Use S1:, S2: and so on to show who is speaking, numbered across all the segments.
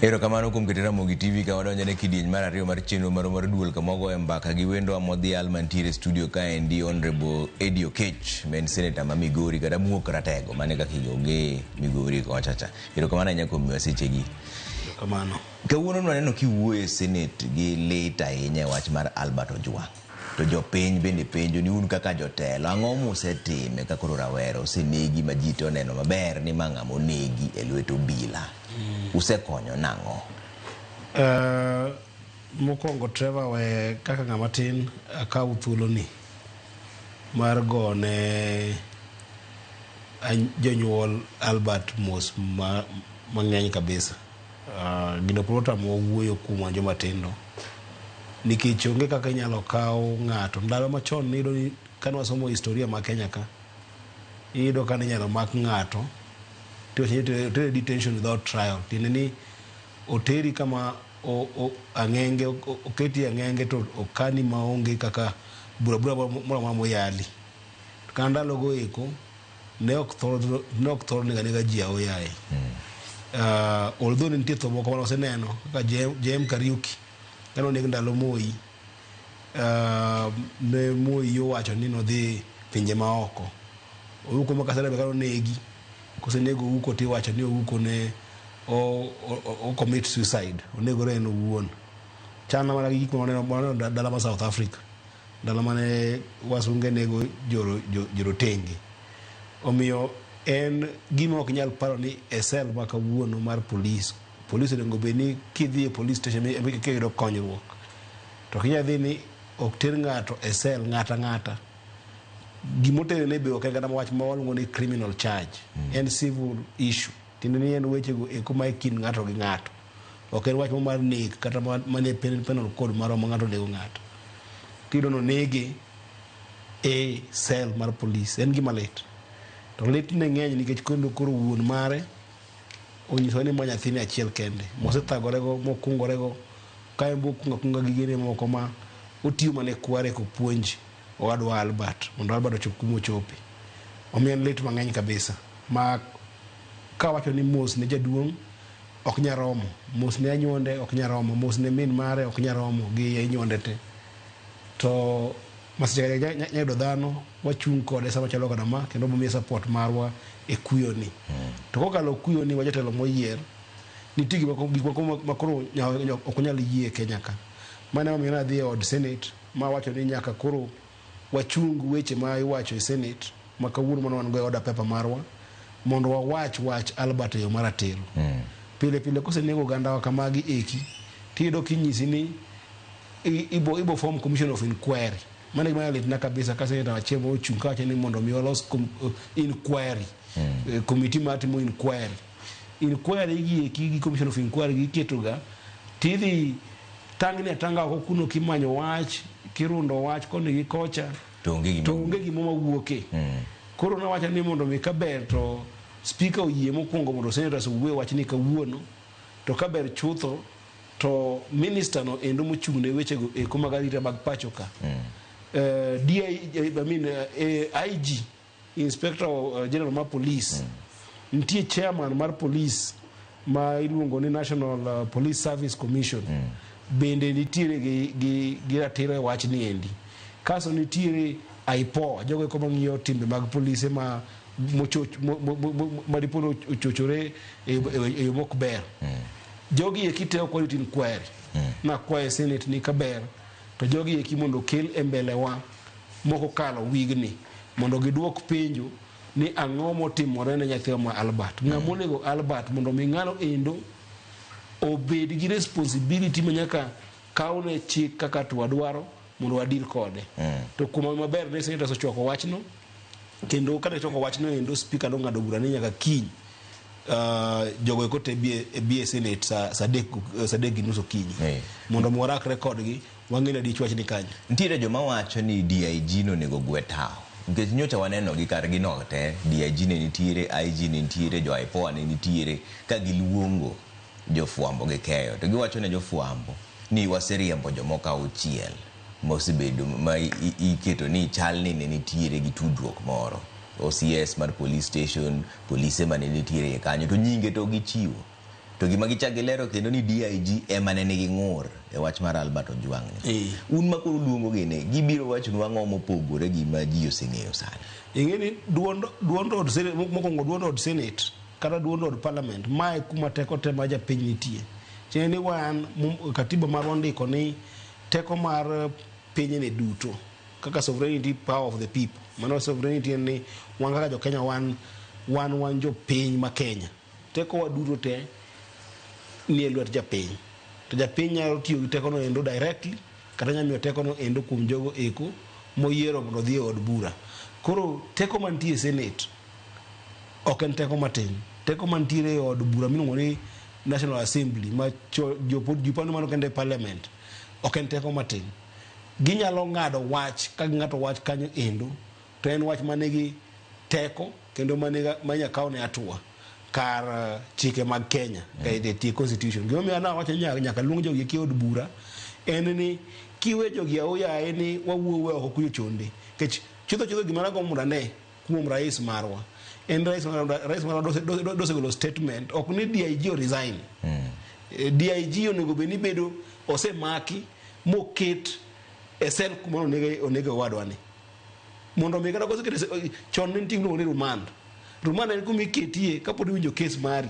S1: Ero kamano kuom ketera Mogi TV ka wadonjo ne kidieny mar ariyo mar chenro mar duol kamogo e mbaka gi wendo Amodhi Almantiere studio ka endi Honorable Eddie Oketch, men senator ma Migori kata muok ratego mane kaka onge Migori kochacha. Ero kamano anya kuom wasechegi.
S2: Kamano.
S1: Kawuono naneno kiwuoyo e Senate gi lit ahinya e wach mar Albert Ojwang'. To jopiny bende penjo ni un kaka jotelo ang'o musetime ka koro rawera osenegi ma ji to oneno maber ni ma ng'ama onegi e lwet obila. Usekonyo nang'o?
S2: Mokwongo Trevor we kaka ng'ama tin akaw thuolo ni mar gone jonyuol Albert mos mang'eny kabisa. Gino prota mo wuoyo kuom joma tindo nikech onge kaka inyalo kaw ng'ato ndalo machon nido ni kan wasomo historia ma Kenya ka ido kan inyalo mak ng'ato to detention without trial tineni oteri kama ang'enge oketi ang'enge to okani maonge kaka bura moro moyali kan ndalo go eko ne ok thor nega ji aoyaye. Although nitie tho moko mane oseneno kaka JM Kariuki kano neg ndalo Moi, ne Moi owacho ni nodhi pinje maoko Ouko makasana kano negi kosenego Ouko ti wacho ni Ouko ne o commit suicide onegore en owuon chana mana gik moneno dala ma South Africa dala mane wasunge nego jorotenge omiyo en gima ok nyal paro ni esel maka wuono mar police onego bed ni kidhi e police station e kiyudo konyruok to kinyadhi ni ok ter ng'ato esel ng'ata gimotere ne be ok en wach ma waluongo ni criminal charge en civil issue tiende ni en weche go eko ma kin ng'ato gi ng'ato ok en wach mar nek kata mane penal code maro ma ng'ato nego ng'ato tido no nege e cell mar police en gima lit to lit ne ng'eny nikech koro wuon mare onyiso ni ma nyathine achiel kende mosethagorego mokungorego ka en kunga gigene moko ma otiyo mane kware ko puonj owadwa Albert mondo Albert ochop kuma ochopi omiyo lit mang'eny kabisa ma ka wacho ni mos ne jaduong' ok nyaromo mos ne anyuonde ok nyaromo mos ne min mare ok nyaromo gi anyuonde te to masiche nyayudo dhano wachung' kode sama chalo kada ma kendo bomiye support marwa e kuyo ni to kokalo kuyo ni wajatelo moyier nitie gik moko makoro ok nyal yie Kenya ka mane omiyo nadhi e od Senate ma wacho ni nyaka koro wachung weche ma iwacho e Senate ma kawuono mano wan go e order paper marwa mondo wach Albert yo maratero pile kosenego gandawa kamagi eki tido kinyisi ni ibo form commission of inquiry mane gima lit na kabisa ka seneta wachemo ochung' ka wacho ni mondo mi olos inquiry committee matimo inquiry gi commission of inquiry gi ketoga tidhi tangni atanga ko kuno kimanyo wach kirundo wach koni gi kocha to onge gimo mawuoke koro na wacha ni mondo mi kaber to speaker oyie mokwongo mondo senators owuo wach ni kawuono to kaber chutho to minister no endo mochung' ne weche go e kuma garita mag pacho ka IG Inspector General mar Police nitie chairman mar police ma iluongo ni National Police Service Commission bende nitiere gi ratiro e wach ni endi kaso nitiere IPOA jogo ko mang'iyo timbe mag police ma dipono ochochore e mok ber jogi e kiteo quality inquiry na kwae Senate ni kaber to jogi e mondo kel e mbele wa moko kalo wigni mondo giduok penjo ni ang'o motimore ne nyathi ma Albert ng'amonego Albert mondo mi ng'ano endo obed gi responsibility manyaka kaune chik kaka twadwaro mondo wadil kode to kuma maber ne senators ochoko wachno kendo kada choko wachno endo speaker no ng'ado bura ni nyaka kiny jogo ko te bie Senate sa dek ginuso kinyi mondo morak record gi wang'e di chwach ni kanyo
S1: ntiere joma wacho ni DIG no nego gwetao nikech nyocha waneno gi kar gino te DIG ne nitiere IG ne nitiere jo IPOA ne nitiere ka giluongo jofwambo gi keyo to giwacho ne jofwambo ni waseriembo jomoko auchiel mosebedo ma iketo ni chal ni ne nitiere gi tudruok moro OCS mar police station police mane nitiere kanyo to nyinge to gichiwo to gima gichak gilero kendo ni DIG ema ne nigi ng'ur e wach mar Albert Ojwang ni. Un ma koro luongo gine gibiro wachonu ang'o mopogore gi ma ji oseng'eyo sani.
S2: Ing'eni duond od Senate mokwongo, duond od Senate kata duond od Parliament mae kuma teko te ma japiny nitie. Tiende ni wan katiba marwa ndiko ni teko mar piny ne duto kaka sovereignty power of the people. Mano sovereignty en ni wan kaka jo Kenya wan jo piny ma Kenya. Teko wa duto te ni e lwet japiny. To japiny nyalo tiyo gi teko no endo directly kata nyalo miyo teko no endo kuom jogo eko moyiero mondo dhi e od bura. Koro teko mantie Senate ok en teko matin. Teko mantiere e od bura miluongo ni National Assembly ma jopano mano kende Parliament ok en teko matin. Ginyalo ng'ado wach ka ng'ato wach kanyo endo to en wach manigi teko kendo manya kawo ne atua kar chike mag Kenya kaide tie constitution. Gima miyo na wacho nyaka luong jogi ki od bura en ni kiwe jogi oya ni wawuowe oko kuyo chonde. Kech chudho gima nago murane kuom rais marwa. En rais marwa dose golo statement ok ni DIG o resign. DIG onego beni bedo osemaki moket e sel kuma onego wadwa ni. Mondo mi kata kose kete chon ne ting no ni remand. Remand en kuma iketie kapod winjo case mari.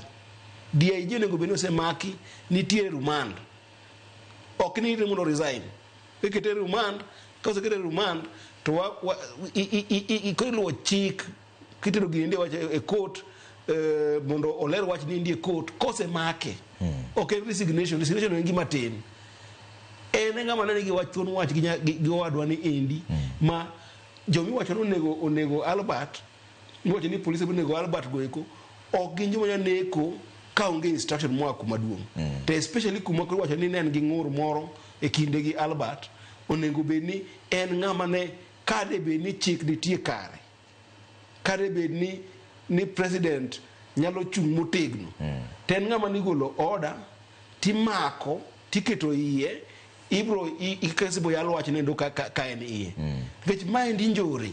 S2: DIG onego beni osemaki nitie remand. Ok ni mondo resign. Ikete remand, kose kete remand to ikoiluwo chik kitero ginde wach e court mondo oler wach ni ndie court kose make. Ok resignation en gima tin. En ngama nene gi wach thon wach gi wadwa ni endi ma jomi wacho onego Albert wacho ni polisi onego Albert goeko ok ginjo ma neko ka onge instruction moa kuma duong'. To especially kuma ko wacho ni ne en gi ng'ur moro e kinde gi Albert onego be ni en ngama ne kade be ni chik nitie kare. Kade be ni president nyalo chung motegno. Ten ngama ni golo order timako tiketo iye ibro ikasibo yalo wach nendo ka en iye. Vech maendi njore.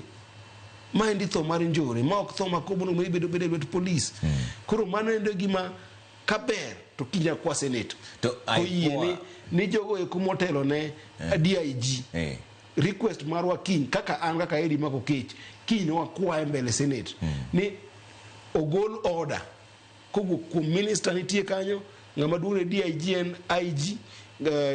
S2: Maendi tho mar njore ma ok tho makobono mo ibedo bet police. Koro mano endo gima kaber to kinya kwa Senate. To yie ni jogo e kumotelo ne DIG. Request marwa kiny kaka an kaka edi mako kech kiny wakwaye mbele Senate ni ogol order kogo kuom minister nitie kanyo ngama duore DIG en IG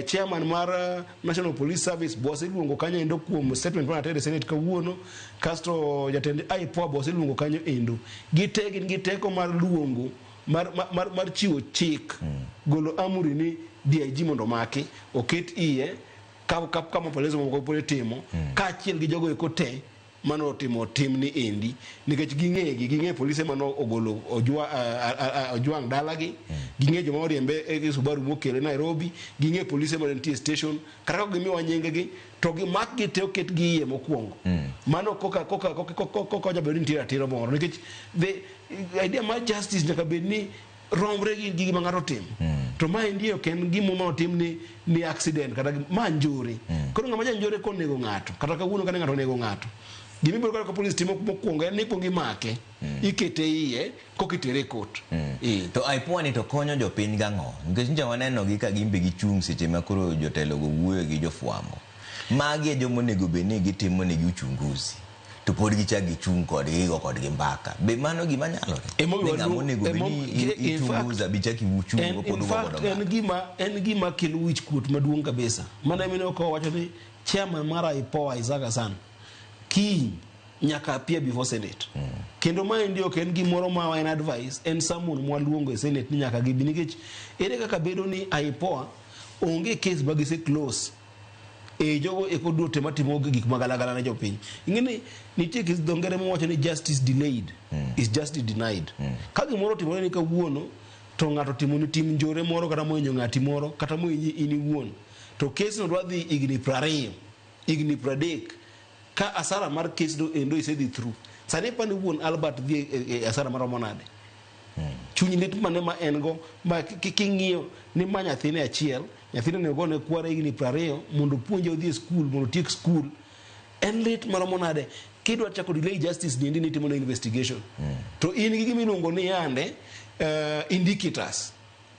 S2: chairman mar National Police Service bose luongo kanyo endo kuom statement mar atere Senate kawuono kasto jatend IPOA bose luongo kanyo endo gitegi giteko mar luongo mar chiwo chik golo amuri ni DIG mondo maki oket iye kama polisi moko pole timo ka achiel gi jogo eko te mano timo tim ni endi nikech ging'e polisi mano ogolo Ojwang dalagi ging'e joma oriembe e Subaru mokele Nairobi ging'e polisi mano nitie station kata gimi wanyengegi to gi mak gi te oket gi iye mokwongo mano koka jabedo nitie ratiro moro nikech the idea mar justice nyaka bed ni romre gi gima ng'ato timo to ma ndio ken gimo ma otim ni accident kata ma njore koro ng'ama janjore konego ng'ato kata kawuono kane ng'ato nego ng'ato gimi biro ka police timo mokwongo en ni kuongi make ikete iye kokitere court.
S1: To IPOA ni to konyo jopiny gang'o nikech nja waneno gi ka gimbe gichung' seche ma koro jotelo go wuoyo gi jofwambo magi e jomo nego beni gitimo ne gi uchunguzi to pod gichak gichung' kodgi go kodgi mbaka be mano gima nyalore ng'amo nego beni ichunguza bichak ichung' pod go godo
S2: en gima kelo wich kuot maduong' kabisa mana mino ko wacho ni chairman mar IPOA Isaac Hassan kiny nyaka appear before Senate. Kendo ma ndio ken gimoro ma en advice en someone mwa luongo e Senate ni nyaka gibi nikech ere kaka bedo ni IPOA onge case bagise close e jogo e kodu te matimo gik magalagala na jopiny. Ingene nitie kis dongere mo wacho ni justice delayed is justice denied. Ka gimoro timore ni kawuono to ng'ato timo ni tim njore moro kata moinyo ng'ati moro kata moinyi ini wuon to case no dwadhi igni 20 igni 30 ka asara mar case do endo isedhi through sane pani wuon Albert dhi asara mar monade chunyi lit mane ma engo ma king'iyo ni ma nyathine achiel nyathine ne gone kware igni 20 mondo puonje odhi school mondo tiek school en lit mar monade kidwa chako delay justice ni ndi timo na investigation to in gi gimiluongo ni yande indicators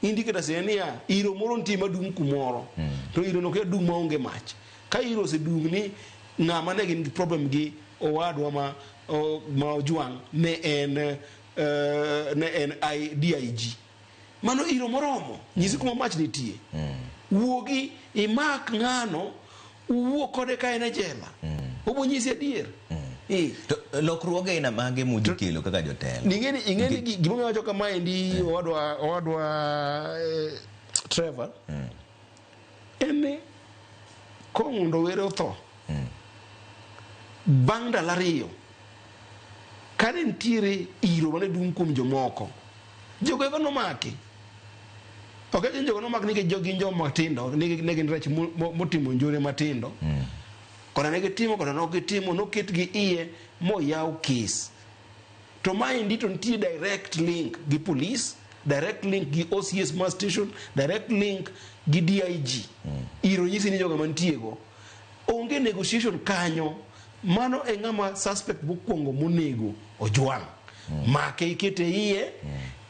S2: indicate senia iro moro ntie madung kumoro to iro no ke dung maonge mach ka iro se dung ni ngama ne gin problem gi owadwa ma Ojwang ne en DIG mano iro moromo nyisi kuma mach nitie wuogi imak ngano uwuok kode ka ene jela obo nyisi adier
S1: to lokruoge ina mage mudi kelo kaka jotelo
S2: ingeni gimo wacho kama endi owadwa Trevor ene kongundo were otho bang' ndalo ariyo kane ntiere iro mane dung kuom jomoko jogo nomaki ok jogo nomaki nikech jogi joma matindo ne gin rech motimo njore matindo kora ne gitimo kora nok gitimo noket gi iye moyaw kes to maendi to nitie direct link gi police, direct link gi OCS Mass Station, direct link gi DIG iro nyisi ni jogo mantiego onge negotiation kanyo. Mano e ngama suspect mokwongo monego Ojwang make ikete iye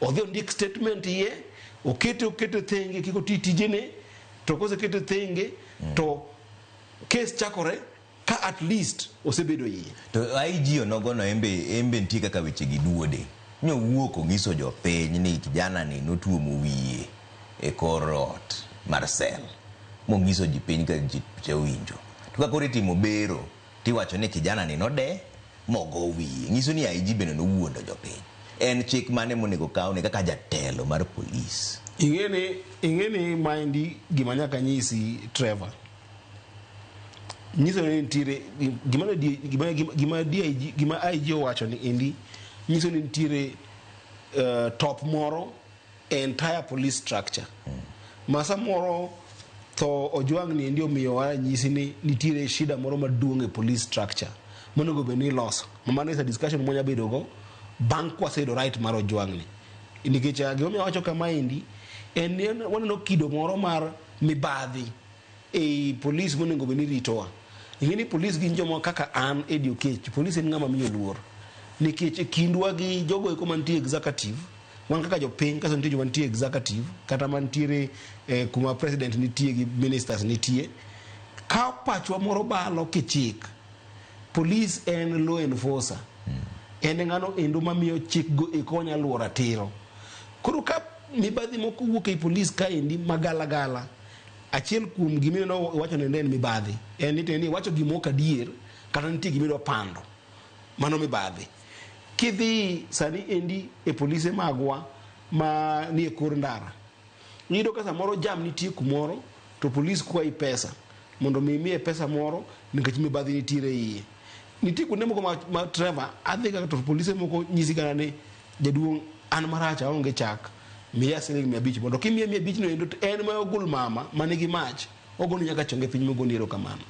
S2: odhi ondik statement iye okete thenge kiko tijene to kose kete thenge to case chakore ka at least osebedo iye
S1: to IG onogono embe ntie kaka weche gi duode nyo wuok ongiso jopiny ni kijana ni notuomo wiye e kor ot Marcel mongiso ji piny ka ji winjo to ka kore timo bero tiwacho ni kijana ni node mogo wiye ngiso ni IG bende no wuondo jopiny en chik mane monego kaw ne kaka jatelo mar police
S2: ingeni maendi gima nyaka nyisi Trevor nyiso ni ntiere gima IG owacho ni endi nyiso ni ntiere top moro entire police structure masa moro to Ojwang ni ndio miyo nyisi ni nitiere shida moro maduong' e police structure monego be ni loso mano is a discussion monya bedo go bang' kwasedo right mar Ojwang ni nikech gima wacho kama endi en waneno kido moro mar mibadhi e police monego be ni ritowa ingeni police gin jomo kaka an educate police en ngama miyo luor nikech kindwa gi jogo eko mantie executive wan kaka jopiny kaso nitie mantie executive kata mantiere kuma president nitie gi ministers nitie ka pachwa moro balo kichik police en law enforcer en ngano endo mamiyo chik go ikonya luora tiro koro ka mibadhi moko wuok e police ka endi magala achiel kuom gimino wacho ne en mibadhi en ni wacho gimoka dier kata nitie gimino pando mano mibadhi kidhi sani endi e polise magwa ma ni e kor ndara nido ka samoro jam nitie kumoro to police kwayi pesa mondo mimie pesa moro nikech mibadhi nitiere iye nitie kuonde moko ma Trevor adhi ka to polise moko nyisi kana ne jaduong' an maracha onge chak miya siling 500 mondo kimiye 500 no endo en ma ogul mama manigi mach ogoni nyaka chonge piny mogoni erokamano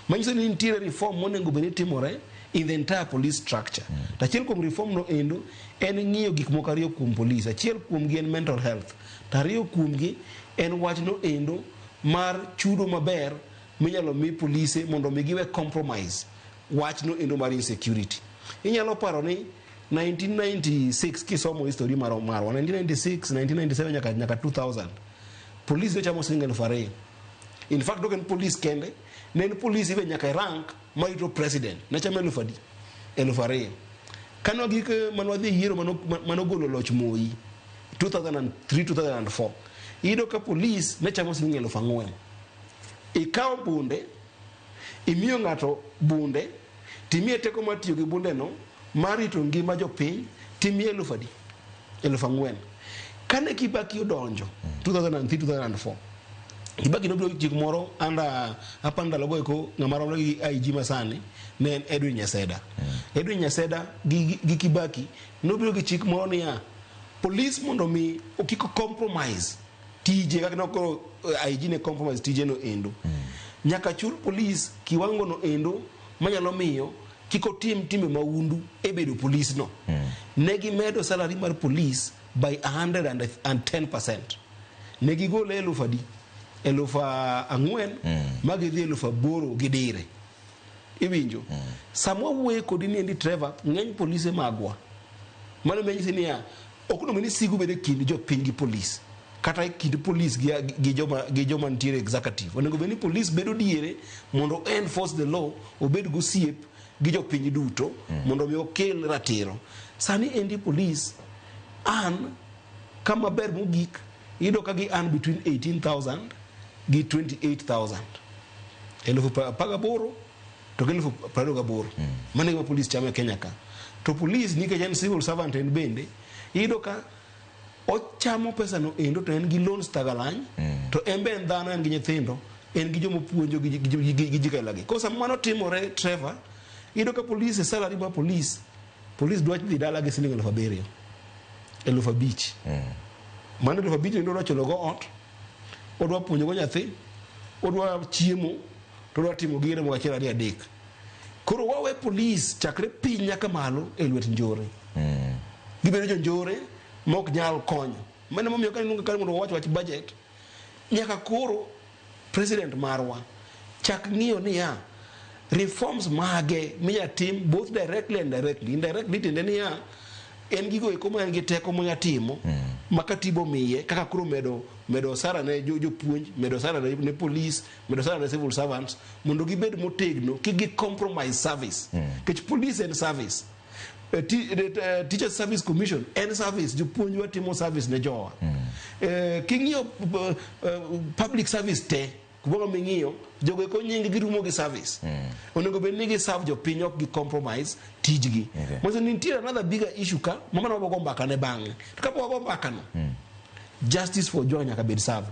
S2: manyiso ni nitiere reform monego bende timore in the entire police structure achiel kuom reform no endo en ng'iyo gik moko ariyo kuom police achiel kuom gi en mental health tariyo kuom gi en wach no endo mar chudo maber minyalo mi police mondo mi giwe compromise wach no endo mar insecurity inyalo paro ni 1996 kisomo history marwa 1996 1997 nyaka 2000 police chamo siling 2,000 in fact doken police kende nen police ibe nyaka rank marito president na chama 2,000 kano gik manwadhi yiero manogolo loch Moi 2003 2004 ido ka police ne chamo siling 4,000 ikawo bunde imiyo ng'ato bunde timie teko matiyo gi bunde no marito ngima jopiny timie 4,000 kane Kibaki odonjo 2003 2004 Kibaki nobiro chik moro anda apanda logo eko ng'amaro gi IG masani ne Edwin Nyaseda Edwin Nyaseda gi Kibaki nobiro gi chik moro niya police mondo mi okiko compromise tije kaka no IG ne compromise tije no endo nyaka chul police kiwango no endo manyalo miyo kiko timbe maundu e bedo police no negi medo salary mar police by 110%. Negi go le elufa angwen magidhi elufa boro gidire iwinjo samwa wuoye kodi ni endi Trevor ng'eny police magwa mano menyisi niya ok no mini sigu bede kindi jo piny gi police kata kind police gi joma nitiere executive. Onego bed ni police bedo diere mondo enforce the law, obed go siep gi jopiny duto mondo mi okel ratiro. Sani endi police an kama ber mogik iyudo ka gi an between 18,000 gi 28,000 18,000 to 28,000 mane ma police chame Kenya ka. To police nikech en civil servant en bende iyudo ka ochamo pesa no endo to en gi loans tagalany to en ben dhano en gi nyithindo en gi jomo puonjo gi jikalagi. Kosa mano timore Trevor iyudo ka police salary ma police dwa dhi dala gi siling 7,000 5,000 mano 5,000 ndo chulo go ot odwa puonjo go nyathi odwa chiemo to odwa timo gire mo achiel ari adek. Koro wawe police chakre piny nyaka malo e lwet njore gibedo jo njore mok nyal konyo. Mane momiyo ka nunga ka mondo wach budget nyaka koro president marwa chak ng'iyo ni ya reforms mage minya tim both directly and indirectly. Indirectly tende ni ya en gigo eko ma en gi teko monya timo makatibo miye kaka koro medo sara ne jopuonj, medo sara ne police, medo sara ne civil servants mondo gibed motegno ki gi compromise service. Kech police and service teacher service commission and service jopuonj watimo service ne jowa. King'iyo public service te kuboga ming'iyo jogo ko nyingi girumo gi service. Onego bed ni gi serve jopiny ok gi compromise tijgi. Moso nitie another bigger issue ka mama no bogo mbaka ne bang'e. Kapo go mbaka no justice for joy nyaka bed served.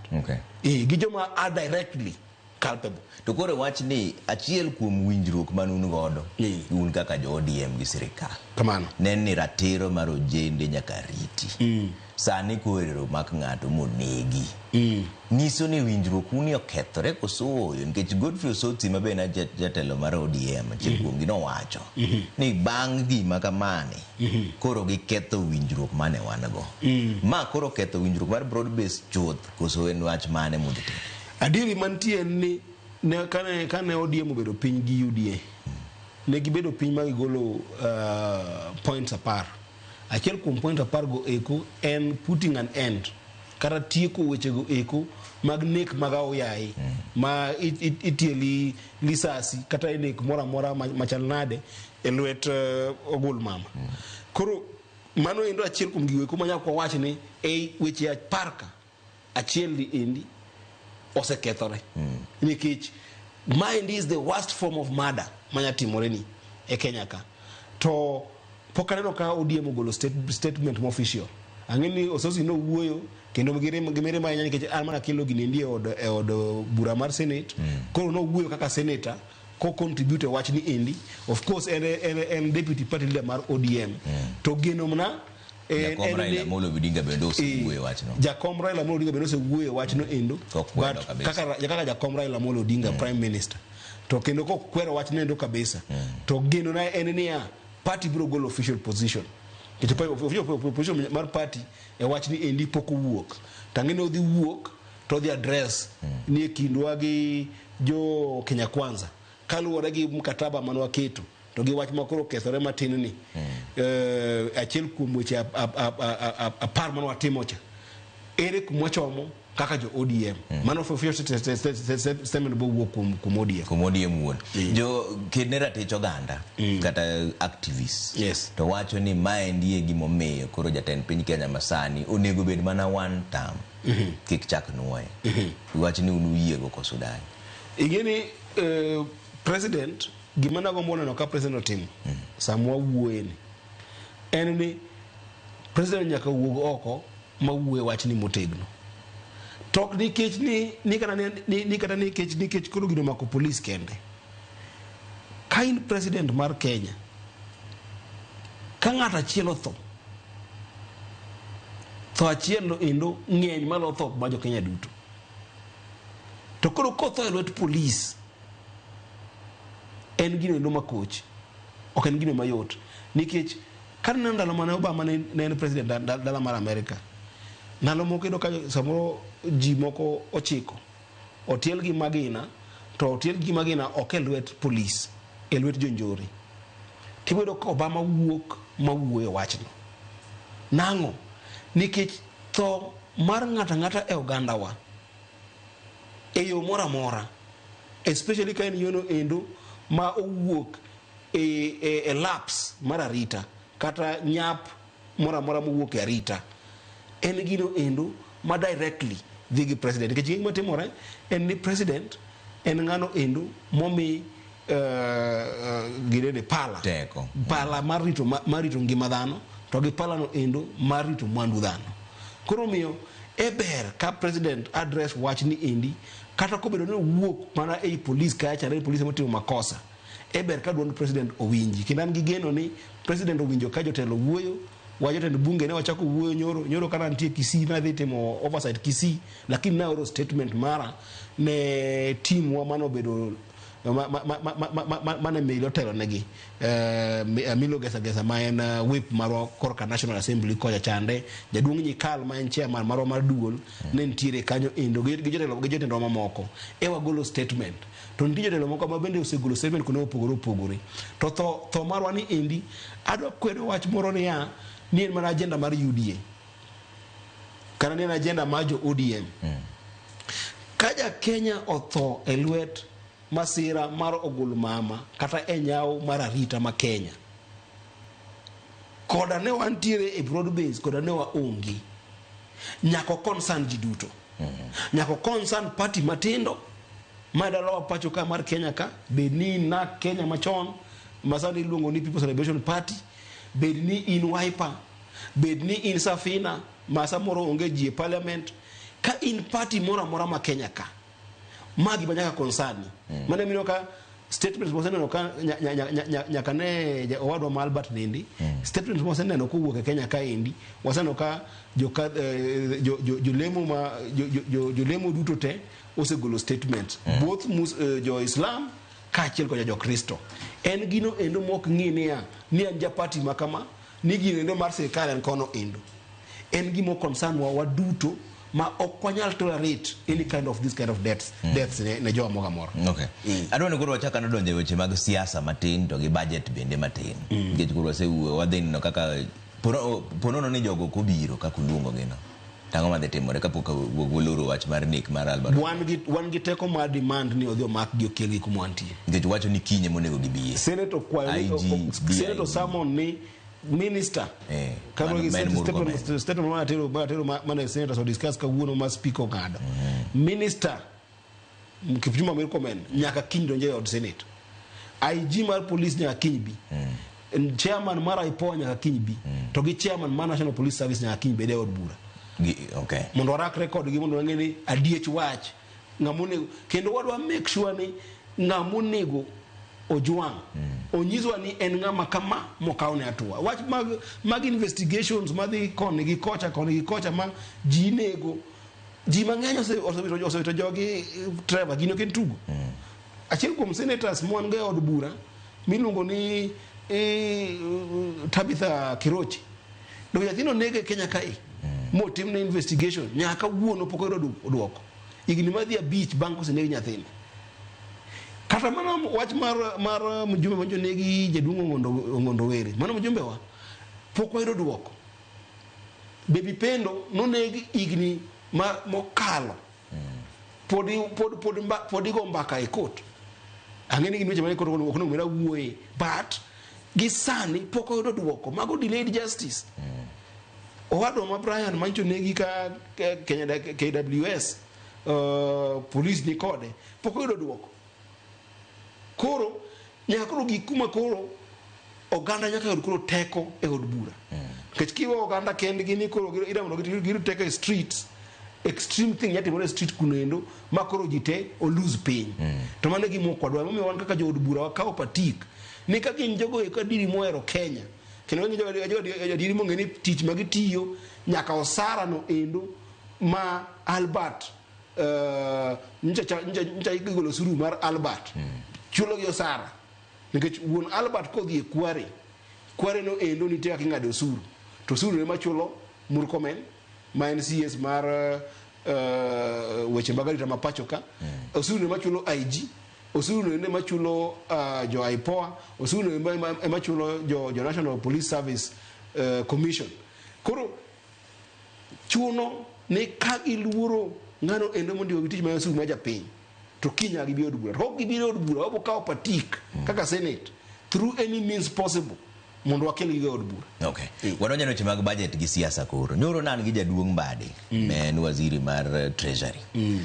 S2: Gi joma are directly culpable.
S1: To kore wach ni achiel kuom winjruok manun godo un kaka jo ODM gi sirikal
S2: kamano
S1: nen ni ratiro mar ojende nyaka riti. Sani korero mak ng'ato monegi niso ni winjruok uni okethore kosoyo nikech Godfrey Osotsi mabe na jatelo mar ODM achiel kuom gi nowacho ni bang' gima kamane koro giketho winjruok mane wan go. Ma koro ketho winjruok mar broad based chuth koso en wach mane mudite?
S2: Adiri mantie ni ne kane ODM obedo piny gi UDA ne gibedo piny ma gigolo points apart. Achiel kuom point apar go eko en putting an end kata tieko weche go eko mag nek mag aoyaye ma itieli lisasi kata nek mora mora machal nade e lwet ogul mama. Koro mano endo achiel kuom gigo eko manya kwa wach ni weche parka achiel di endi osekethore nikech mind is the worst form of murder manya timore ni e Kenya ka. To pokaneno ka ODM ogolo statement mo official angeni Osotsi no wuoyo kendo gimere ma nyanya nikech an mana kelo ginendi e od bura mar Senate. Koro no wuoyo kaka senator ko contribute wach ni endi of course en deputy party leader mar ODM to geno mna
S1: Jakom Raila Amolo Odinga bende osewuoyo wach no.
S2: Jakom Raila Amolo Odinga bende osewuoyo wach no endo kaka Jakom Raila Amolo Odinga prime minister to kendo ko kwero wach no endo kabisa to geno na en ni ya party bro golo official position. Kito official position mar party e wach ni endi poko wuok tangene odhi wuok to the address ni kindwa gi jo Kenya Kwanza kaluwore gi mkataba manwa keto to gi wach makoro kethore matin ni achiel kuom weche apar manwa timo cha ere kumochomo kaka jo ODM mano official statement bo wuok kuom ODM
S1: wuon jo kednera techo ganda kata activists to wacho ni mae ndiye gimomiyo koro jatend piny Kenya masani onego bed mana one term kik chak nuoye wach ni unu yiego koso dai
S2: ingeni president gimana go mbona no ka president otimo samwa wuoyeni en ni president nyaka wuog oko ma wuoye wach ni motegno tok nikech ni kata nikech koro gino mako police kende kain president mar Kenya ka ng'ata achiel otho achiel no endo ng'eny malo tho ma jo Kenya duto to koro kotho e lwet police en gino endo makoch ok en gino mayot nikech kan ndalo mane Obama ne en president dala mar America nalo moko do ka samoro ji moko ochiko otiel gi magina to otiel gi magina ok e lwet police e lwet jonjore tibedo ka Obama wuok ma wuoyo wachno nango nikech tho mar ng'ata ng'ata e oganda wa e yo mora mora, especially ka en yono endo ma owuok e laps mar arita kata nyap mora mora mowuok e arita, en gino endo ma directly dhi gi president. Nikech gik matimore en ni president en ng'ano endo momi ginene pala mar rito ngima dhano, to gi pala no endo mar rito mwandu dhano. Koro miyo e ber ka president address wach ni endi, kata kobedo ni wuok mana ei police kacha ne police motimo makosa, e ber ka duond president owinji. Kendo an gi geno ni president owinjo ka jotelo wuoyo, wa jotend bunge ne wachako wuoyo nyoro kana nitie Kisii na dhi timo oversight Kisii, lakini na oro statement mara ne team wa mano bedo mane milo telo negi Milo Gesa ma en whip marwa korka National Assembly koja chande, jaduong' Nyikal ma en chairman marwa mar duol ne ntiere kanyo endo gi jotelo mamoko e wagolo statement. To nitie jotelo moko ma bende osegolo statement kuno opogore to tho marwa ni endi adwa kwedo wach moro ni ya ni en mana agenda mar UDA kana ni en agenda mar jo ODM. Kaja Kenya otho e lwet masira mar ogul mama kata e nyawo mar arita ma Kenya, koda ne wantiere e broad base, koda ne waongi nyako concern ji duto, nyako concern party matindo madalawa pacho ka mar Kenya ka, bed ni na Kenya machon masani luongo ni People's Liberation Party, bed ni in Wiper, bed ni in Safina masa moro onge ji e parliament, ka in party mora mora ma Kenya ka magi banyaka concern mane mino ka statements mo seneno ka nyaka ne owadwa ma Albert Nindi statements mo seneno ko wuok e Kenya ka endi, waseno ka jolemo duto te osegolo statements, both jo Islam ka achiel ko jo Kristo. En gino endo mok ng'ini ni an ja party makama ni gino endo mar sirkal en kono endo, en gimo concern wa duto ma okwanyal tolerate any kind of this kind of deaths ne jo moga moro.
S1: Okay. Adwani kuro wachaka nadonje weche mag siasa matin to gi budget bende matin. Nikech kuro wadhi no kaka ponono ni jogo kobiro kaka luongo gino. Tango ma dhi timore kapok woloro wach mar nek mar Albert.
S2: Wan gi teko ma demand ni odhi omak gi okelgi kuma antie.
S1: Nikech wacho ni kinye monego gibiye.
S2: Senator kwayo Senator Salmon ni minister statement mana senators o discuss ka wuono ma speaker ngado minister Kipchumba Murkomen nyaka kiny donje od senate, IG mar police nyaka kiny bi, chairman mar IPOA nyaka kiny bi, to gi chairman mar National Police Service nyaka kiny bede od bura.
S1: Okay.
S2: Mondo rak record gi mondo ng'eni adiech wach ng'amonego, kendo wadwa make sure ni ng'amonego Ojwang onyizwa ni en ng'ama kama mokawne atua. Wach mag investigations madhi koni gi kocha ma ji nego ji mang'eny osewito jogi Trevor gino ken tugo. Achiel kuom senators mon ge od bura miluongo ni Tabitha Kirochi do yathino nege Kenya kae motim na investigation nyaka wuono pok oyudo duoko igni madhi abich bang' kosenegi nyathino. Kata mana wach mar mjumbe manjo negi jaduong' Ong'ondo Were, mana mjumbe wa pok oyudo duoko. Baby Pendo no negi igni mokalo podi go mbaka e court. Ang'eni gini weche mane court ok no mera wuoye, but gisani pok oyudo duoko, mago delayed justice. Owadwa ma Brian manjo negi ka Kenya KWS police ni kode pok oyudo duoko. Koro nyaka koro gikuma koro oganda nyaka yud koro teko e od bura. Kech kiwa oganda kendgi ni koro ida mondo giru teko e streets, extreme thing yati mone street kunendo ma koro jite o lose pain. To mane gimo kwadwa momi wan kaka jo od bura wakaw patik ni ka gin jogo e kadiri moero Kenya. Kendo ngi jo diri mo ngeni tich magitiyo nyaka osara no endo ma Albert nja igolo suru mar Albert chulo gi osara nikech wuon Albert kodhi e kware no endo ni tek ng'ado suru to suru ne machulo Murkomen ma en CS mar weche magarita mapacho ka, osuru ne machulo IG, osuru ne machulo jo IPOA, osuru ne machulo jo National Police Service Commission. Koro chuno ne ka iluoro ngano endo mondo gitich ma osuru ma japiny to kinya gibi od bura to gibi od bura obo kawo patik kaka senate through any means possible mondo wakel gi od bura.
S1: Okay. Wadonjo weche mag budget gi siasa koro. Nyoro nan gi jaduong' Mbadi, en waziri mar treasury.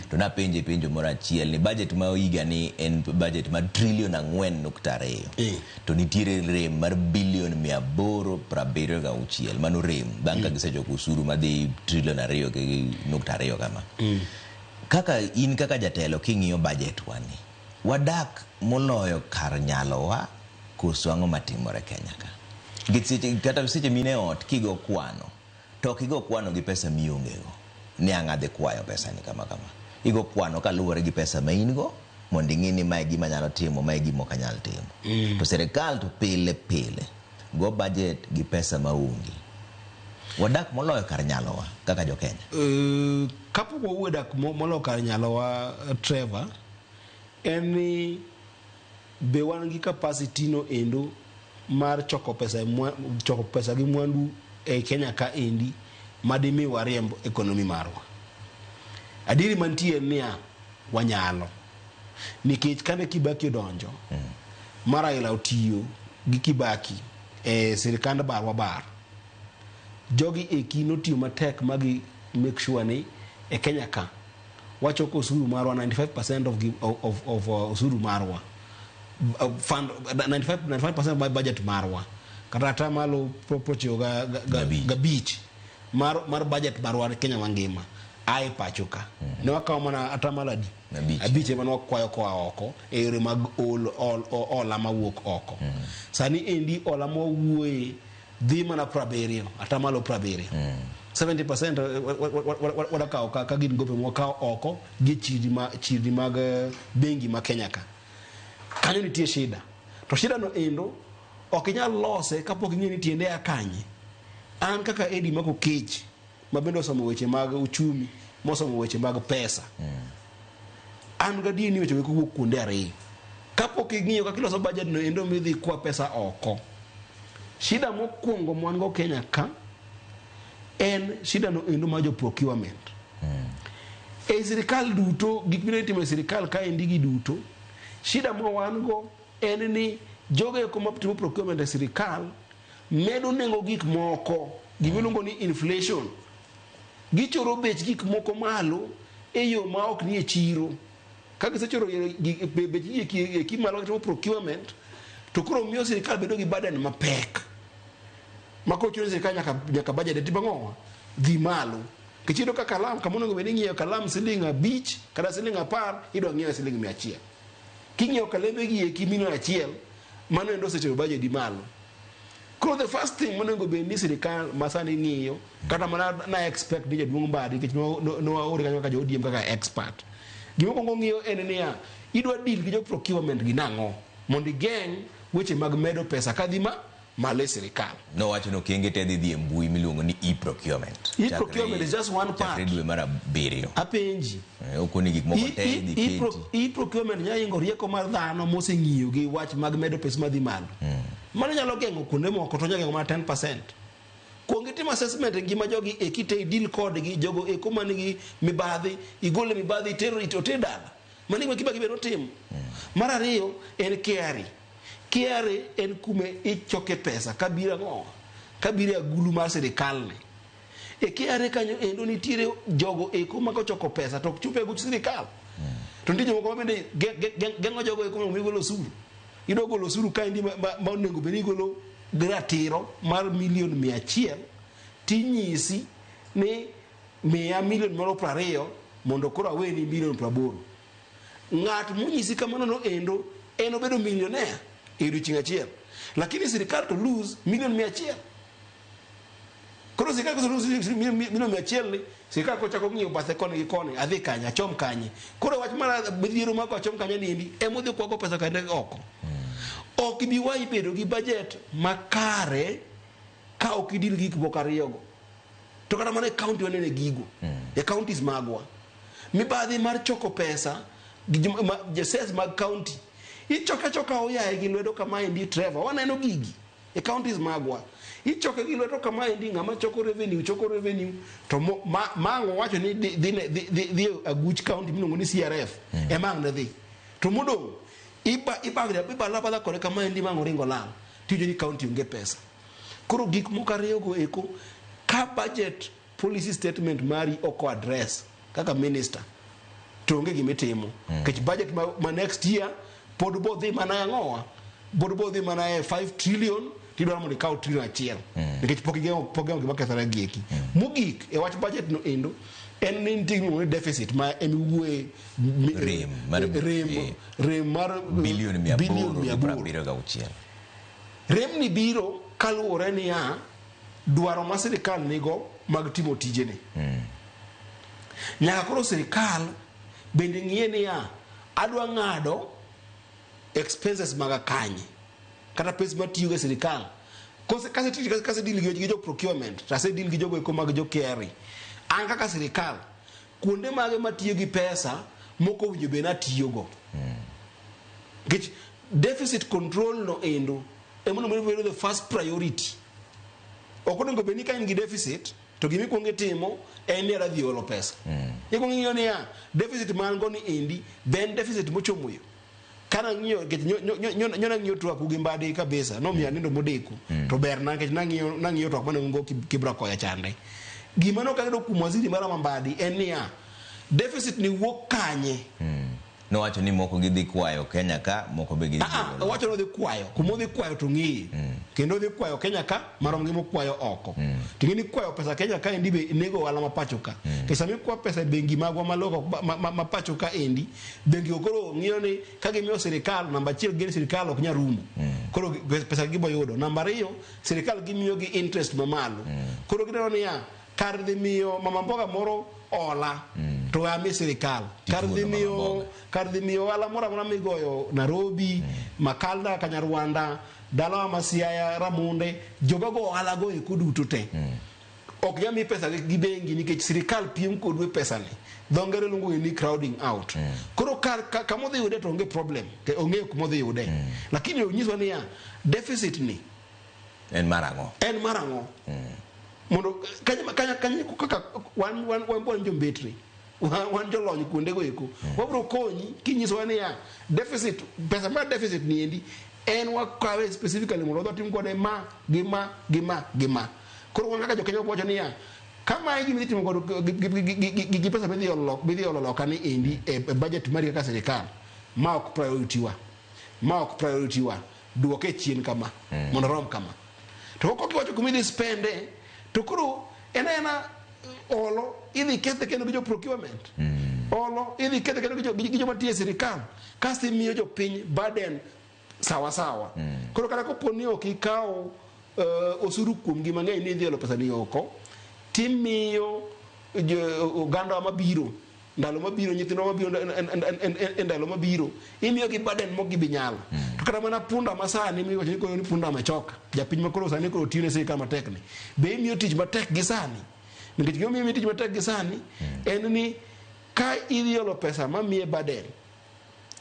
S1: To na penjo moro achiel ni budget ma higa ni en budget mar trilion 4.2. To nitiere rem mar bilion 876 mano rem bang' ka gisechoko usuru madhi trilion 2.2 kama. Kaka in kaka jatelo king'iyo budget wani, wadak moloyo kar nyalowa koso ang'o matimore Kenya ka? Kata seche mine ot kigo kwano to kigo kwano gi pesa miongego ni ang'adhi kwayo pesa ni kama igo kwano kaluwore gi pesa ma in go mondo ing'e ni mae gima nyalo timo, mae gima ok anyal timo. To sirikal to pile go budget gi pesa maonge. Wadak moloyo kar nyalowa kaka jo Kenya.
S2: Kapok wawuo dak moloyo kar nyalowa, Trevor, en ni be wan gi capacity no endo mar choko pesa gi mwandu e Kenya ka endi madimi wariemb ekonomi marwa. Adiri mantie niya wanyalo nikech kane Kibaki donjo mara ila otiyo gi Kibaki sirikand barwa bar jogi ekino tiyo matek magi make sure ni e Kenya ka wachoko usuru marwa 95% of usuru marwa fund 95% by budget marwa kata tamalo proportion ga beach mar budget marwa Kenya mangima ai pachoka ne wakaw mana atamalo abiche man wakwayo kwa oko e yore mag ola mawuok oko. Sani endi ola mawuoye dhi mana 70 atamalo 70. 70% wadakaw ka gin gope mwakaw oko gi chiri mag bengi ma Kenya ka. Kanyo nitie shida. To shida no endo ok inyal lose kapok ing'e ni tiende akanye. An kaka Eddie Mako Kech mabendo somo weche mag uchumi, mosomo weche mag pesa. An gadi ni weche kuwuok kuonde ariyo. Kapok ing'iyo kaka iloso budget no endo midhi kwa pesa oko. Shida mokwongo mwan go Kenya ka en shida no endo ma jo procurement. E sirikal duto gik mitimo e sirikal ka endi gi duto shida mo wan go en ni joge ko maptimo procurement e sirikal medo nengo gik moko gimiluongo ni inflation. Gichoro bech gik moko malo e yo ma ok ni e chiro. Ka gisechoro bech gik malo timo procurement to koro miyo sirikal bedo gi burden mapek. Mako chuno sirikal nyaka budget tibang'owa dhi malo. Kichido ka kalam kamono ng'e ng'iyo kalam siling 5 kata siling 10 idwa ng'iew siling 100. King'iew kalembe gi kimino 1 mano endo seche budget di malo. Koro the first thing monego be ni sirikal masani ng'iyo kata mana na expect ni jaduong' Mbadi kech no ore kanyo ka jodiem kaka expert. Gima kongo ng'iyo en niya idwa deal gi jo procurement gi nang'o mondo geng weche mag medo pesa kadhima male sirikal.
S1: No wacho no kenge te dhi mbui miluongo ni e-procurement.
S2: E-procurement is just one part.
S1: Chakre dwe mar 7.
S2: Apenji.
S1: Okoni gik moko te dhi keti.
S2: E-procurement nyaingo rieko mar dhano moseng'iyo gi wach mag medo pesa madhi malo. Mano nyalo geng'o kuonde moko to nyalo geng'o mana 10%. Kuongi timo assessment ngima jogi e kite deal code gi jogo e kuma nigi mibadhi, igole mibadhi itero itote dala. Mani ma Kibaki beno timo. Mar ariyo en KRA en kume ichoke pesa kabira ng'o. Kabira agulu mar sirikal ne. E KRA kanyo endo nitiere jogo e kuma kochoko pesa to chupe guch sirikal. To ndije moko bende geng'o jogo e kuma migolo osuru. Ido golo osuru ka ndi ma onego beni golo gratiro mar milion 100 tinyisi ni 100 milion moro 20 mondo koro aweni milion 80. Ng'at munyisi kamano no endo eno bedo millionaire e odiochieng' achiel. Lakini sirikal to lose milion 100. Koro sirikal ko lose milion 100 ni sirikal ko chako ng'iyo bathe koni gi koni adhi kanya chom kanye. Koro wach mar bidhiero ma ko chom kanya ni emodhi kwago pesa kande oko. Ok bi wayi bedo gi budget makare ka ok idil gik moko ariyogo. To kata mana county wanene gigo. E counties magwa. Mibadhi mar choko pesa ses mag county. Ichoka oyaye gi lwedo kama endi Trevor. Waneno gigi e counties magwa. ichoke gi lweto kama endi ng'ama choko revenue to mango wacho ni dhi Aguch County miluongo ni CRF mang ne dhi to modong iba labada kore kama endi mango ringo lang tiyo ni county unge pesa koro gik moko ariyo go eko ka budget policy statement mari oko address kaka minister to onge gimitimo kech budget ma next year pod bo dhi mana ang'owa bod bo dhi mana 5 trillion tidwaro mondo ikaw trillion achiel nikech pok gima kethore gieki mogik e wach budget no endo en ni nitie deficit ma emiwuoye rem mar
S1: bilion 876
S2: rem ni biro kaluwore ni dwaro ma sirikal nigo mag timo tijene nyaka koro sirikal bende ng'iye ni adwa ng'ado expenses maga kanye kata pesa matiyo ga sirikal kase deal gi jo procurement tase deal gi jogo eko mag jo carry an kaka sirikal kuonde mage matiyo gi pesa moko winjo be na tiyo go get deficit control no endo emono mo the first priority okono be ni kan gi deficit to gimi kuonge timo en ni radhi olo pesa iko ng'iyo ni deficit man go ni endi ben deficit mochomoyo kana ng'iyo nyona ng'iyo to akugi mbadi kabisa no miya nindo modeko to ber na ke nang'iyo to akmane ngo kibra koya chande gima no kagdo kum waziri mara mambadi en ni deficit ni wuok kanye
S1: no wacho ni moko gidhi kwayo Kenya ka moko be gidhi
S2: wacho no dhi kwayo kumo dhi kwayo to ng'iye kendo dhi kwayo Kenya ka marom gi mokwayo oko tingini kwayo pesa Kenya ka endi be nego wala mapacho ka kesa mi kwa pesa bengi magwa maloko mapacho ka endi bengi okoro ng'iyo ni ka gimiyo sirikal namba 1 gin sirikal ok nyarumo koro pesa gibo yudo namba 2 sirikal gimiyo gi interest mamalo koro gidaro ni kar dhi miyo mama mboga moro ola to ami sirikal kar dhi miyo wala mora migoyo Nairobi Makalda Kanyarwanda Dalawa Masiaya Ramunde jogago ala go ekuduto te ok yami pesa gi bengi nikech sirikal piem kodwe pesa ni dhongere lungu ni crowding out koro kamo dhi yude to onge problem ke onge kumo dhi yude lakini onyiswa ni deficit ni
S1: en marango
S2: mondo kanya kaka wan bon jombetri wan jolony kuonde go eko wabro konyi kinyiso ni deficit pesa ma deficit ni endi en wakawe specifically mondo dotim kode ma gima koro wan kaka jokenya wacho ni kama hiji mithitimo kod gi pesa bidhi olo loka ni endi e budget mari kaka serikal ma ok priority wa duoke chien kama mondo rom kama to kok kiwacho kumidhi spende to kuro ena olo idhi kethe kendo gi jo procurement olo idhi kethe kendo gi jo matie sirikal kasi miyo jo piny burden sawa koro kata koponi ok ikaw osuru kuom gi mang'eny ni idhi olo pesa ni oko timiyo oganda mabiro ndalo mabiro nyithindo mabiro ndalo mabiro imiyo gi burden mok gibi nyalo to kata mana punda masani miyo ni punda machoka japiny makoro sani koro tine sirikal matek ni be imiyo tich matek gi sani nikech gima miyo tich matek gi sani en ni ka idhi olo pesa mamiye burden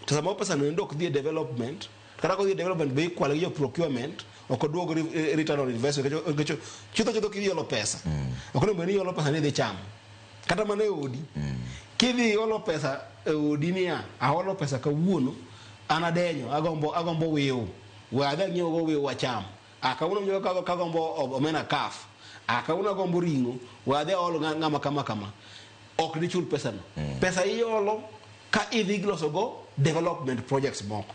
S2: to sama pesa no ndok dhi development kata ko dhi development be kwal gi jo procurement oko duogo return on investment chutho kidhi olo pesa okono mwe ni olo pesa ni dhi chamo kata mana e odi kidhi olo pesa e odi ni aolo pesa kawuono anadenyo agombo wiu wadha nyiewo go wiu wacham akauno mnyo kagombo omena kaf akauno agombo ringo wadha olo ngama kama ok ni chul pesa no pesa iolo ka idhi gloso go development projects moko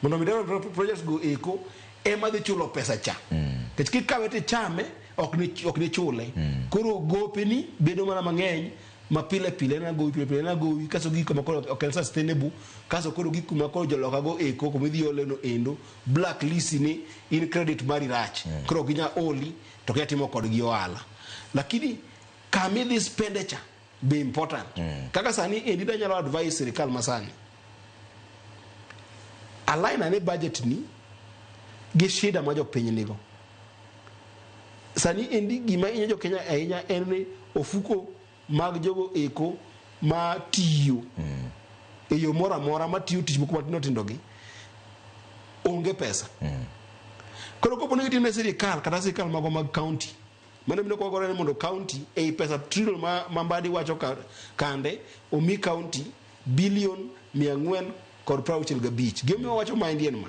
S2: mondo mi development projects go eko ema dhi chulo pesa cha kech kikawete chame ok ni chule koro gopeni bedo mana mang'eny ma pile na gowi kaso giko makoro ok sustainable kaso koro giko makoro joloka go eko komidhi ole no endo blacklist ni in credit mari rach koro ginya oli to kiyatimo kod gi ohala lakini kamidhi expenditure be important kaka sani endi da nyalo advise sirikal masani align ane budget ni gi shida ma jopiny nigo sani endi gima inyo jo Kenya ahinya en ni ofuko mag jogo eko ma tiyo e yo mora ma tiyo tich moko matino tindogi onge pesa Koro kopo ni tine sirikal kata sirikal mago mag county mane bino ko gore mondo county e pesa trillion ma Mbadi wacho kande omi county billion 465 gimi wacho ma indien ma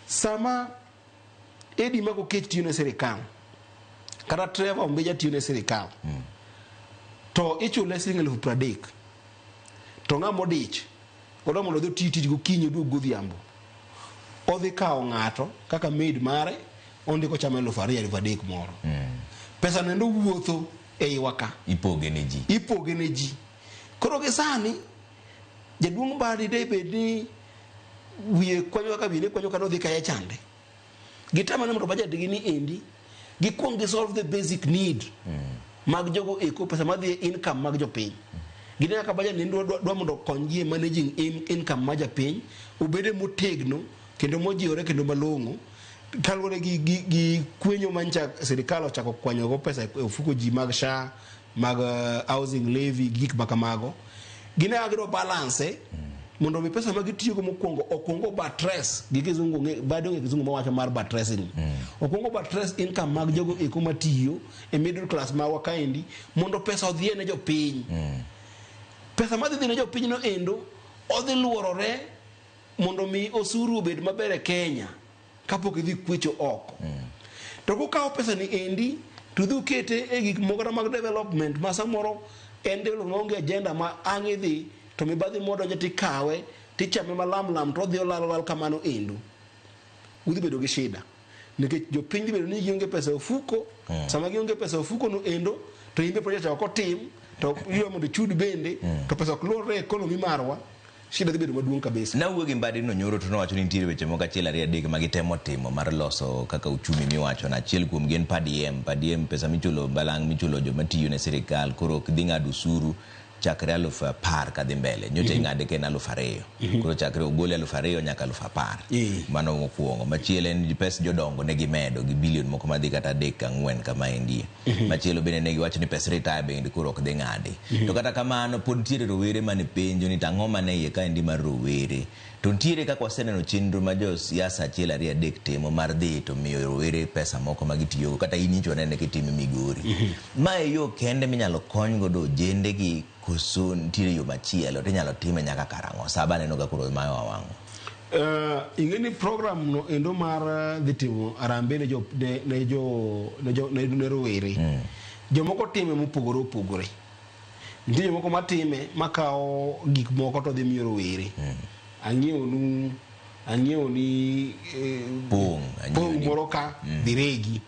S2: sama edi mago kech tiyo ne sirikal kata Trevor Ombija tiyo ne sirikal to ichule siling 30,000 to ng'amo dich odo mondo dhi titi go kinyo du godhiambo odhi kawo ng'ato kaka maid mare ondiko chama 2,000 moro pesa nendo wuotho e iwaka
S1: ipoge ne ji
S2: koro gi sani jaduong' Mbadi de bedni wiye kwanyo kaka bine kwanyo kano dhi kaya chande gitama ne mondo budget gi ni endi gikwong gi solve the basic need mag jogo eko pesa madhi income mag jopiny gine kaka budget nendo dwa mondo konygie managing income mag jopiny obede motegno kendo mojiore kendo malong'o kaluwore gi kwenyo mancha sirikal ochako kwanyo go pesa e ofuko ji mag SHA mag housing levy gik makamago gine agro balance mondo mi pesa magitiyo go mokwongo okwongo buttress gi kizungu bado ngi kizungu mawacho mar buttressing okwongo buttress income mag jogo eko matiyo e middle class ma wakaendi mondo pesa odhiye ne jopiny pesa madhi ne jopiny no endo odhi luorore mondo mi osuru obed maber e Kenya kapok idhi kwecho oko to kukawo pesa ni endi to dhi ukete e gik moko mag development ma samoro en development maonge agenda ma ang' idhi to mibadhi modonjo tikawe tichame malamlam to odhi olal kamano endo udhi bedo gi shida nikech jopiny dhi bedo ni gionge pesa ofuko sama gionge pesa ofuko no endo to imbe project oko tim to ywa mondo chud bende to pesa ok luorre economy marwa shida dhi bedo maduong' kabisa.
S1: Nawuok gi Mbadi no nyoro to nowacho ni nitiere weche moko achiel ariyo adek ma gitemo timo mar loso kaka uchumi miwacho na achiel kuom gin padiem pesa michulo balang' michulo joma tiyo ne sirikal koro ok dhi ng'ado usuru chakre 10,000 kadhi mbele nyocha ing'ade ken 2,000 koro chakre ogole 2,000 nyaka 10,000 mano mokwongo machielo en pes jodongo ne gimedo gi bilion moko madhi kata 3-4 kama endi machielo bende ne giwacho ni pes retire bende koro ok dhi ng'ade to kata kamano pod nitiere rowere mane penjo ni tang'o mane iye ka endi mar rowere to nitiere kaka waseneno chenro ma jo siasa achiel ariyo adek timo mar dhi to miyo rowere pesa moko magitiyogo kata inicho nene kitime Migori mae yo kende minyalo kony godo jende gi koso nitiere yo machielo tinyalo time nyaka karang'o saba neno ga koro mayo wawang'o
S2: ingeni program no endo mar dhi timo arambe ne rowere jomoko time mopogore opogore nitie jomoko matime makawo gik moko to dhi miyo rowere ang'iewo ni pong moro ka diregi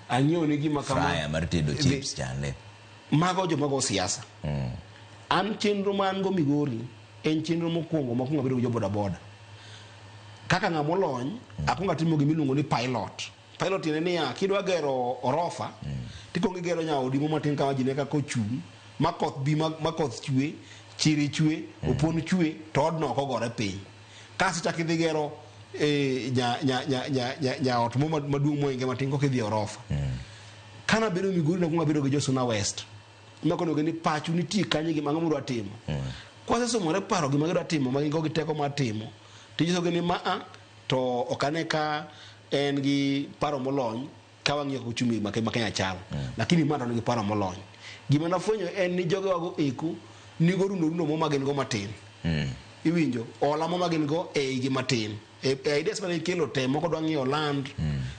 S2: ang'iewo ni gima kama
S1: fraya mar tedo chips chande
S2: mago jomago siasa an chenro man go Migori en chenro mokwongo makwongo bedo jo boda boda kaka ng'amo lony akwongo timo gimiluongo ni pilot ine niya kidwa gero orofa tikwongo igero nyaodi matin kama jine ka kochung' makoth chwe chiri chwe opon chwe to odno ok ogore piny kasi chak idhi gero ot maduong' moinge matin kok idhi orofa kana bedo Migori nakwongo bedo gi jo Suna West makono gini pachu nitie kanye gima ng'amo dwa timo kwase somore paro gima gidwa timo ma gingo gi teko mar timo tijiso gini maa to okane ka en gi paro molony ka wang'iyo uchumi ma Kenya chal lakini mano nigi paro molony gima nafwenyo en ni joge wago eko nigo rundo mo magin go matin iwinjo ola mo magin go e igi matin ideas mane kelo te moko dwa ng'iewo land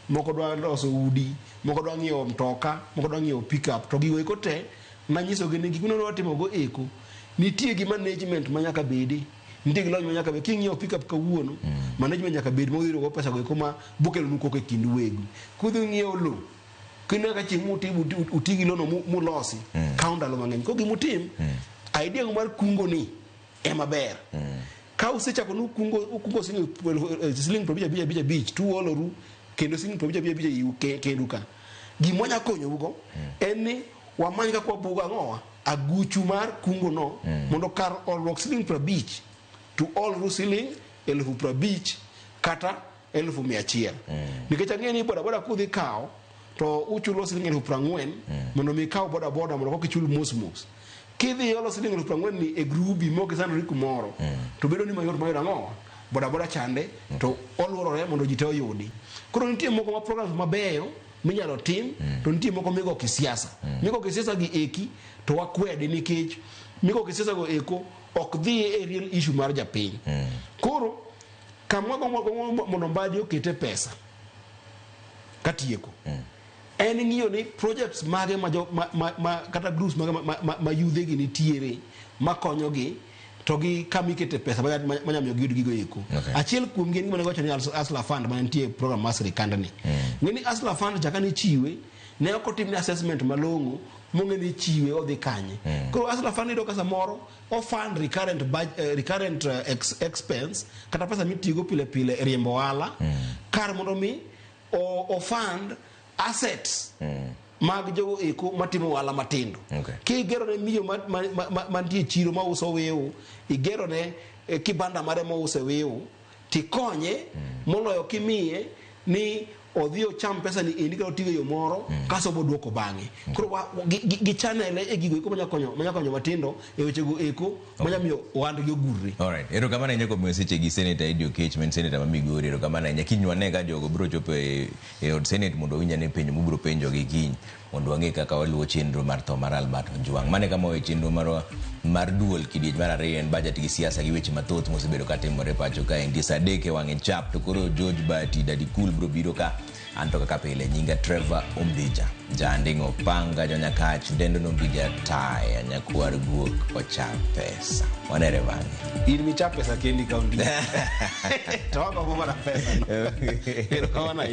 S2: moko dwa loso udi moko dwa ng'iewo mtoka moko dwa ng'iewo pickup to gigo eko te nanyiso gini gik mano timo go eko nitie gi management manyaka bedi nitie gi lony manyaka bedi king'iewo pickup kawuono management nyaka bedi modhiro go pesa go eko ma bokelo nu koko e kind wegu kudhi ng'iewo lo kina ka chieng' utigi lono mulosi kaundalo mang'eny ko gimutim idea mar kungo ni ema ber ka usechako nu kungo siling 55 tuoloru kendo siling 55 iu kendo ka gimonya konyo ugo en ni wamanya kwa buga ngoa aguchu mar kungo no mondo kar olwok siling 50 to all ru siling 50 kata 100,000 nikech ang'eni boda kudhi kao to uchulo siling 40,000 mondo mi kao boda mondo kokichul mos kidhi yolo siling 40,000 ni e grubi moke sana riku moro to bedo ni mayot mayot ang'owa boda chande to oluorore mondo ji te oyudi. Koro nitie moko ma programs mabeyo minyalo tim to nitie moko migo kisiasa. Migo kisiasa gi eki to wakwede nikech migo kisiasa go eko ok dhi e real issue mar japiny. Koro kamwa mondo Mbadi okete pesa katieko. En ng'iyo ni projects mage ma kata groups mage ma yudhe gi nitiere makonyogi to gi kamikete pesa manyamiyo giyud gigo eko. Achiel kuom gin gima negocho ni Asla Fund manitie program mar sirikand ni. Ng'eni Asla Fund chaka ni chiwe ne ok otimne assessment malong'o mong'e ni chiwe odhi kanye. Koro Asla Fund ido kasa moro o fund recurrent expense kata pesa mitigo pile pile e riembo ohala kar mondo mi o fund assets mag jogo eko matimo ohala matindo. Kigero ne miyo mantie chiro ma uso wewo, igero ne kibanda mare ma uso wewo, tikonye moloyo kimiye ni odhi ocham pesa ni indi ka otigo yo moro kaso boduoko bang'e. Koro gi channel e gigo eko manyakonyo matindo e weche go eko manyamiyo ohandgi ogurre.
S1: Alright, erokamano ahinya kuom seche gi Senator Eddie Oketch, men Senator ma Migori. Erokamano ahinya. Kiny wane ka jogo biro chopo e od Senate mondo winj ane penjo mubiro penjo gi kiny mondo wang'e kaka waluwo chenro mar tho mar Albert Ojwang'. Mane kama we chenro mar duol kidieny mar ariyo en budget gi siasa gi weche mathoth mosebedo katimore pacho ka endi saa adek e wang'e chap to koro George Bati Daddy Cool biro biro ka anto kaka pile nyinga Trevor Ombija jandingo panga jonyakach dendo Ombija taya nyakwar guok ochap pesa wanere bang'e
S2: in michap pesa kendi kaundi to wako mara pesa no.